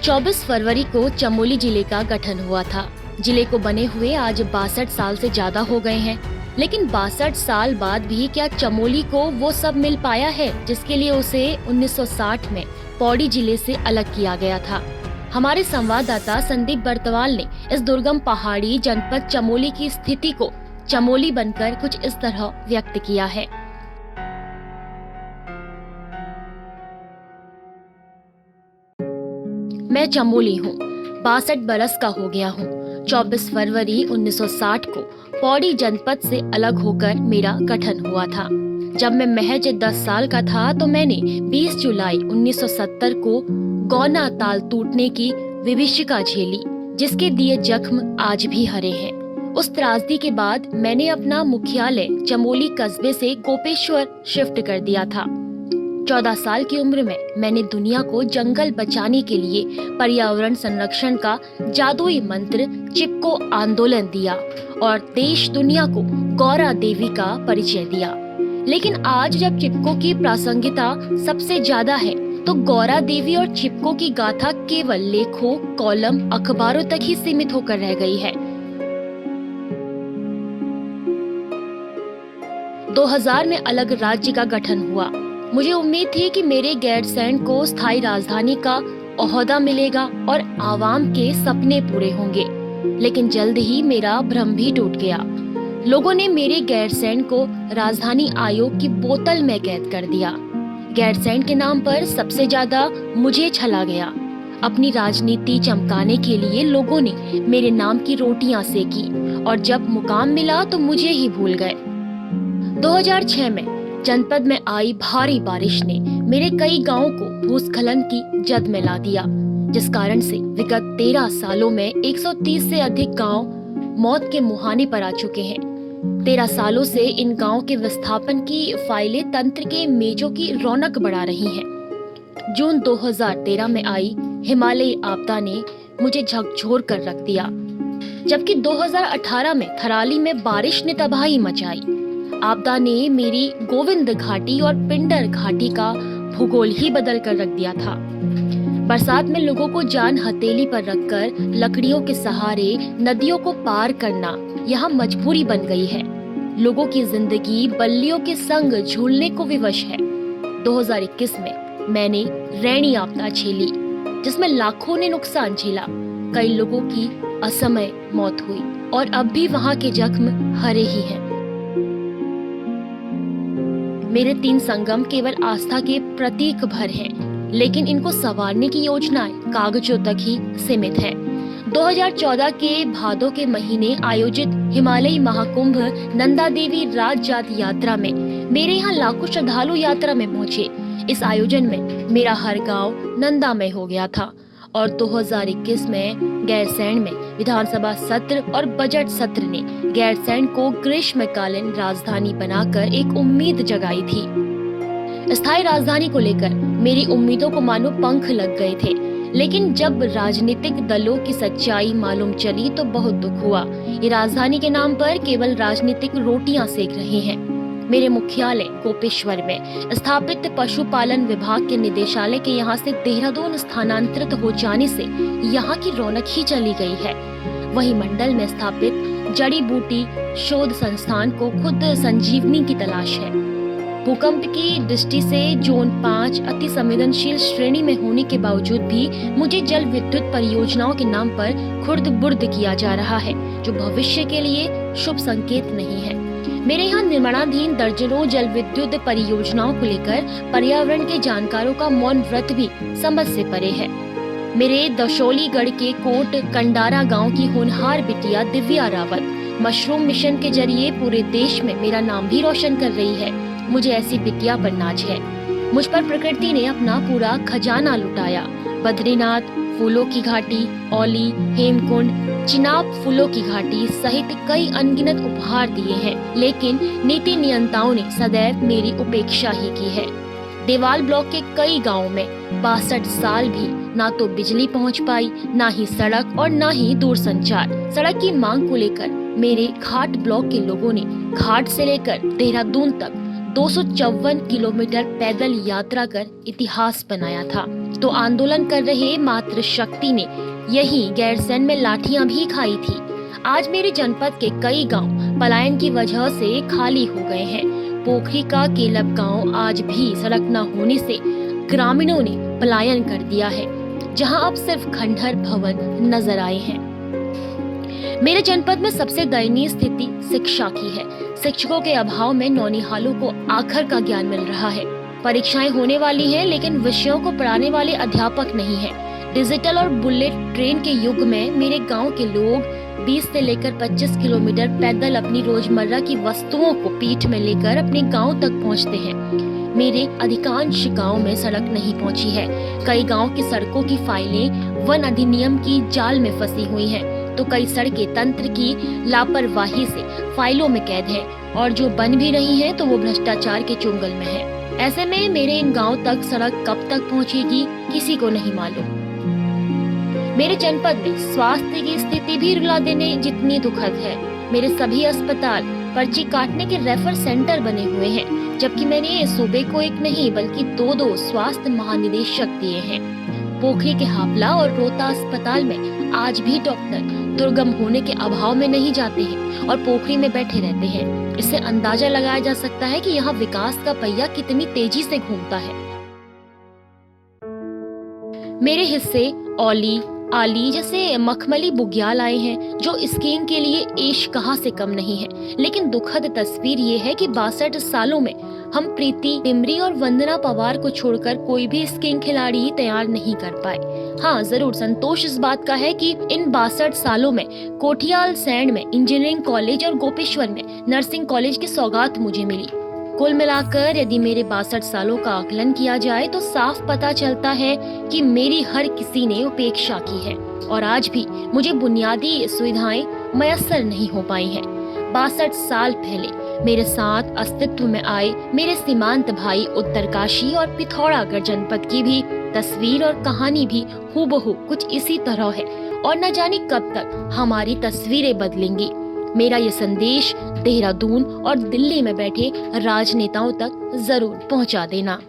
24 फरवरी को चमोली जिले का गठन हुआ था। जिले को बने हुए आज 62 साल से ज्यादा हो गए हैं, लेकिन 62 साल बाद भी क्या चमोली को वो सब मिल पाया है जिसके लिए उसे 1960 में पौड़ी जिले से अलग किया गया था। हमारे संवाददाता संदीप बर्तवाल ने इस दुर्गम पहाड़ी जनपद चमोली की स्थिति को चमोली बनकर कुछ इस तरह व्यक्त किया है। मैं चमोली हूँ, 62 बरस का हो गया हूँ। 24 फरवरी 1960 को पौड़ी जनपद से अलग होकर मेरा गठन हुआ था। जब मैं महज 10 साल का था तो मैंने 20 जुलाई 1970 को गौना ताल टूटने की विभीषिका झेली, जिसके दिए जख्म आज भी हरे हैं। उस त्रासदी के बाद मैंने अपना मुख्यालय चमोली कस्बे से गोपेश्वर शिफ्ट कर दिया था। 14 साल की उम्र में मैंने दुनिया को जंगल बचाने के लिए पर्यावरण संरक्षण का जादुई मंत्र चिपको आंदोलन दिया और देश दुनिया को गौरा देवी का परिचय दिया। लेकिन आज जब चिपको की प्रासंगिकता सबसे ज्यादा है तो गौरा देवी और चिपको की गाथा केवल लेखों, कॉलम, अखबारों तक ही सीमित होकर रह गई है। 2000 में अलग राज्य का गठन हुआ। मुझे उम्मीद थी कि मेरे गैरसैंण को स्थायी राजधानी का ओहदा मिलेगा और आवाम के सपने पूरे होंगे, लेकिन जल्द ही मेरा भ्रम भी टूट गया। लोगों ने मेरे गैरसैंण को राजधानी आयोग की बोतल में कैद कर दिया। गैरसैंण के नाम पर सबसे ज्यादा मुझे छला गया। अपनी राजनीति चमकाने के लिए लोगों ने मेरे नाम की रोटियां सेकी और जब मुकाम मिला तो मुझे ही भूल गए। 2006 में जनपद में आई भारी बारिश ने मेरे कई गांवों को भूस्खलन की जद में ला दिया, जिस कारण से विगत 13 सालों में 130 से अधिक गांव मौत के मुहाने पर आ चुके हैं। 13 सालों से इन गांवों के विस्थापन की फाइलें तंत्र के मेजों की रौनक बढ़ा रही हैं। जून 2013 में आई हिमालयी आपदा ने मुझे झकझोर कर रख दिया, जबकि 2018 में थराली में बारिश ने तबाही मचाई। आपदा ने मेरी गोविंद घाटी और पिंडर घाटी का भूगोल ही बदल कर रख दिया था। बरसात में लोगों को जान हथेली पर रखकर लकड़ियों के सहारे नदियों को पार करना यहाँ मजबूरी बन गई है। लोगों की जिंदगी बल्लियों के संग झूलने को विवश है। 2021 में मैंने रैणी आपदा झेली, जिसमें लाखों ने नुकसान झेला। कई लोगों की असमय मौत हुई और अब भी वहाँ के जख्म हरे ही हैं। मेरे 3 संगम केवल आस्था के प्रतीक भर हैं, लेकिन इनको संवारने की योजनाएं कागजों तक ही सीमित है। 2014 के भादों के महीने आयोजित हिमालयी महाकुंभ नंदा देवी राज जात यात्रा में मेरे यहाँ लाखों श्रद्धालु यात्रा में पहुँचे। इस आयोजन में मेरा हर गांव नंदामय हो गया था और 2021 में गैरसैंण में विधानसभा सत्र और बजट सत्र ने गैरसैंण को ग्रीष्मकालीन राजधानी बनाकर एक उम्मीद जगाई थी। स्थायी राजधानी को लेकर मेरी उम्मीदों को मानो पंख लग गए थे, लेकिन जब राजनीतिक दलों की सच्चाई मालूम चली तो बहुत दुख हुआ। ये राजधानी के नाम पर केवल राजनीतिक रोटियां सेक रहे हैं। मेरे मुख्यालय गोपेश्वर में स्थापित पशुपालन विभाग के निदेशालय के यहाँ से देहरादून स्थानांतरित हो जाने से यहाँ की रौनक ही चली गई है। वहीं मंडल में स्थापित जड़ी बूटी शोध संस्थान को खुद संजीवनी की तलाश है। भूकंप की दृष्टि से जोन 5 अति संवेदनशील श्रेणी में होने के बावजूद भी मुझे जल विद्युत परियोजनाओं के नाम पर खुर्द बुर्द किया जा रहा है, जो भविष्य के लिए शुभ संकेत नहीं है। मेरे यहाँ निर्माणाधीन दर्जनों जल विद्युत परियोजनाओं को लेकर पर्यावरण के जानकारों का मौन व्रत भी समझ से परे है। मेरे दशौलीगढ़ के कोट कंडारा गांव की होनहार बिटिया दिव्या रावत मशरूम मिशन के जरिए पूरे देश में मेरा नाम भी रोशन कर रही है। मुझे ऐसी बिटिया पर नाज है। मुझ पर प्रकृति ने अपना पूरा खजाना लुटाया। बद्रीनाथ, फूलों की घाटी, औली, हेमकुंड, चिनाब फूलों की घाटी सहित कई अनगिनत उपहार दिए हैं, लेकिन नीति नियंताओं ने सदैव मेरी उपेक्षा ही की है। देवाल ब्लॉक के कई गांवों में 62 साल भी ना तो बिजली पहुंच पाई, ना ही सड़क और ना ही दूरसंचार। सड़क की मांग को लेकर मेरे घाट ब्लॉक के लोगों ने घाट से लेकर देहरादून तक 254 किलोमीटर पैदल यात्रा कर इतिहास बनाया था, तो आंदोलन कर रहे मातृशक्ति ने यही गैरसैंण में लाठियां भी खाई थी। आज मेरे जनपद के कई गांव पलायन की वजह से खाली हो गए हैं। पोखरी का केलब गांव आज भी सड़क न होने से ग्रामीणों ने पलायन कर दिया है, जहां अब सिर्फ खंडहर भवन नजर आए हैं। मेरे जनपद में सबसे दयनीय स्थिति शिक्षा की है। शिक्षकों के अभाव में नौनिहालों को आखर का ज्ञान मिल रहा है। परीक्षाएं होने वाली हैं, लेकिन विषयों को पढ़ाने वाले अध्यापक नहीं हैं। डिजिटल और बुलेट ट्रेन के युग में मेरे गांव के लोग 20 से लेकर 25 किलोमीटर पैदल अपनी रोजमर्रा की वस्तुओं को पीठ में लेकर अपने गांव तक पहुंचते हैं। मेरे अधिकांश गांव में सड़क नहीं पहुंची है। कई गांव की सड़कों की फाइलें वन अधिनियम की जाल में फंसी हुई हैं, तो कई सड़कें तंत्र की लापरवाही से फाइलों में कैद हैं, और जो बन भी रही हैं तो वो भ्रष्टाचार के चुंगल में है। ऐसे में मेरे इन गांव तक सड़क कब तक पहुंचेगी, किसी को नहीं मालूम। मेरे जनपद में स्वास्थ्य की स्थिति भी रुला देने जितनी दुखद है। मेरे सभी अस्पताल पर्ची काटने के रेफर सेंटर बने हुए हैं, जबकि मैंने सूबे को एक नहीं बल्कि दो स्वास्थ्य महानिदेशक दिए हैं। पोखरी के हापला और रोहता अस्पताल में आज भी डॉक्टर दुर्गम होने के अभाव में नहीं जाते हैं और पोखरी में बैठे रहते हैं। इससे अंदाजा लगाया जा सकता है कि यहाँ विकास का पहिया कितनी तेजी से घूमता है। मेरे हिस्से औली, आली जैसे मखमली बुग्याल आए हैं, जो स्कीइंग के लिए एश कहाँ से कम नहीं है। लेकिन दुखद तस्वीर ये है कि 62 सालों में हम प्रीति टिमरी और वंदना पवार को छोड़कर कोई भी स्कीइंग खिलाड़ी तैयार नहीं कर पाए। हाँ, जरूर संतोष इस बात का है कि इन 62 सालों में कोठियाल सैंड में इंजीनियरिंग कॉलेज और गोपेश्वर में नर्सिंग कॉलेज की सौगात मुझे मिली। कुल मिलाकर यदि मेरे 62 सालों का आकलन किया जाए तो साफ पता चलता है कि मेरी हर किसी ने उपेक्षा की है और आज भी मुझे बुनियादी सुविधाएं मयस्सर नहीं हो पाई हैं। 62 साल पहले मेरे साथ अस्तित्व में आए मेरे सीमांत भाई उत्तरकाशी और पिथौरागढ़ जनपद की भी तस्वीर और कहानी भी हूबहू कुछ इसी तरह है, और न जाने कब तक हमारी तस्वीरें बदलेंगी। मेरा ये संदेश देहरादून और दिल्ली में बैठे राजनेताओं तक जरूर पहुंचा देना।